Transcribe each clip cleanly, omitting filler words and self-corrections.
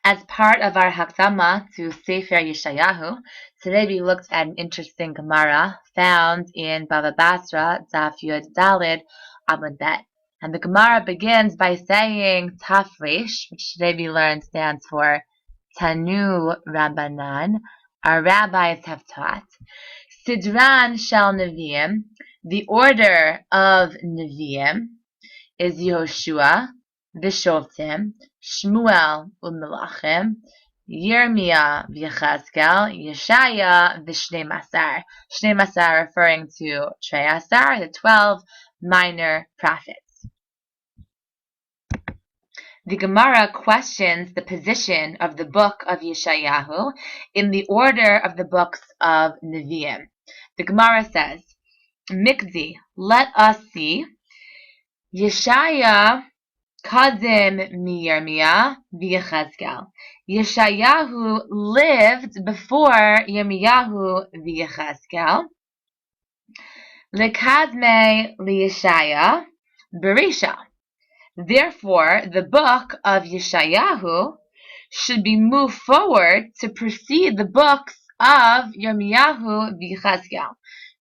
As part of our Hakdama to Sefer Yeshayahu, today we looked at an interesting Gemara found in Bava Basra, Daf Yud Dalid Amud Bet. And the Gemara begins by saying Tafresh, which today we learned stands for Tanu Rabbanan, our rabbis have taught. Sidran Shel Nevi'im, the order of Nevi'im is Yehoshua, V'Shoftim, Shmuel u'Melachim, Yirmiyah v'Yechazkel, Yeshaya v'Shnei Masar. Shnei Masar referring to Trei Asar, the 12 minor prophets. The Gemara questions the position of the book of Yeshayahu in the order of the books of Nevi'im. The Gemara says, Mikdi, let us see, Yeshaya Kadim Yirmiyah v'Yechazkel. Yeshayahu lived before Yirmiyahu v'Yechazkel. Lekadme liyeshaya berisha. Therefore, the book of Yeshayahu should be moved forward to precede the books of Yirmiyahu v'Yechazkel.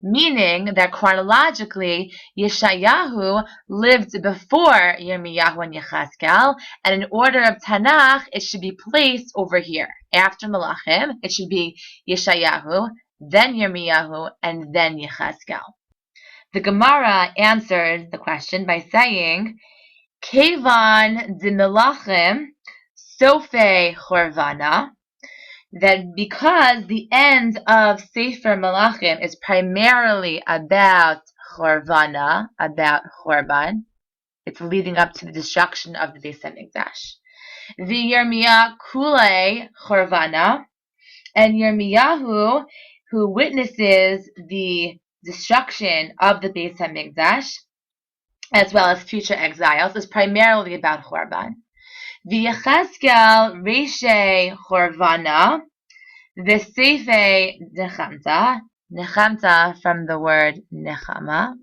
Meaning that chronologically, Yeshayahu lived before Yirmiyahu and Yechazkel, and in order of Tanakh, it should be placed over here. After Malachim, it should be Yeshayahu, then Yirmiyahu, and then Yechazkel. The Gemara answered the question by saying, Kevan de Malachim Sofe Chorvana, that because the end of Sefer Malachim is primarily about Chorvana, about Chorban, it's leading up to the destruction of the Beis HaMikdash. Yirmiyah Kulei Chorvana, and Yirmiyahu, who witnesses the destruction of the Beis HaMikdash, as well as future exiles, is primarily about Chorban. V'Yechazkel Reishei Chorvana, V'Seifei Nechamta, Nechamta from the word Nechama,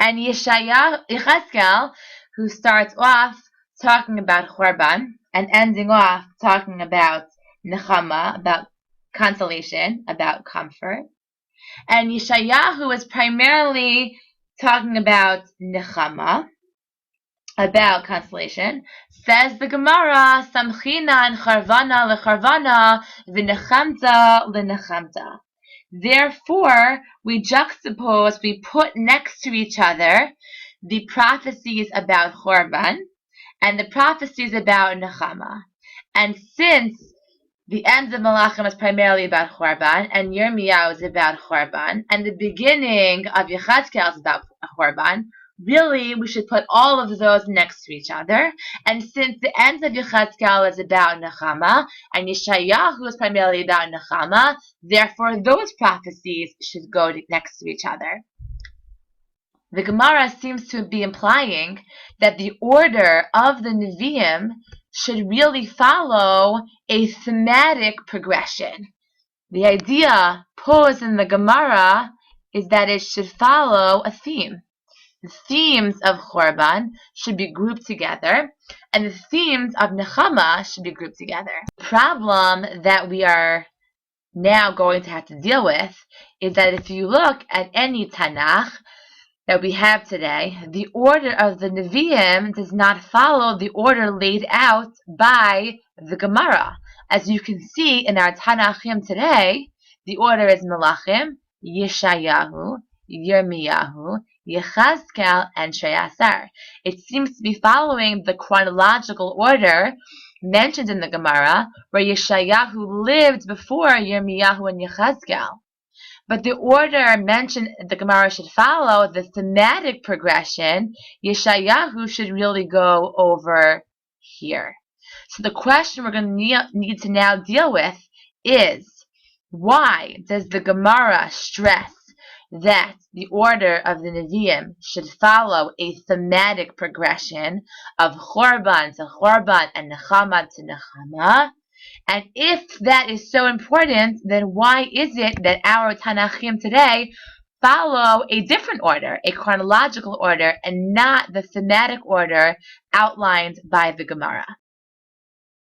and Yechazkel, who starts off talking about Chorban and ending off talking about Nechama, about consolation, about comfort. And Yeshayahu is primarily talking about Nechama, about consolation. Says the Gemara, Samchina and Charvana lecharvana v'nechamta lenechamta. Therefore, we juxtapose, we put next to each other the prophecies about Chorban and the prophecies about Nechama. And since the end of Malachim is primarily about Chorban, and Yirmiyahu is about Chorban, and the beginning of Yechazkel is about Chorban, really, we should put all of those next to each other. And since the end of Yechazkel is about Nechama, and Yeshayahu is primarily about Nechama, therefore those prophecies should go next to each other. The Gemara seems to be implying that the order of the Nevi'im should really follow a thematic progression. The idea posed in the Gemara is that it should follow a theme. The themes of Chorban should be grouped together, and the themes of Nechama should be grouped together. The problem that we are now going to have to deal with is that if you look at any Tanakh that we have today, the order of the Nevi'im does not follow the order laid out by the Gemara. As you can see in our Tanachim today, the order is Malachim, Yeshayahu, Yirmiyahu, Yechazkel, and Trei Asar. It seems to be following the chronological order mentioned in the Gemara, where Yeshayahu lived before Yirmiyahu and Yechazkel. But the order mentioned the Gemara should follow, the thematic progression, Yeshayahu should really go over here. So the question we're going to need to now deal with is, why does the Gemara stress that the order of the Nevi'im should follow a thematic progression of Chorban to Chorban and Nechama to Nechama? And if that is so important, then why is it that our Tanachim today follow a different order, a chronological order, and not the thematic order outlined by the Gemara?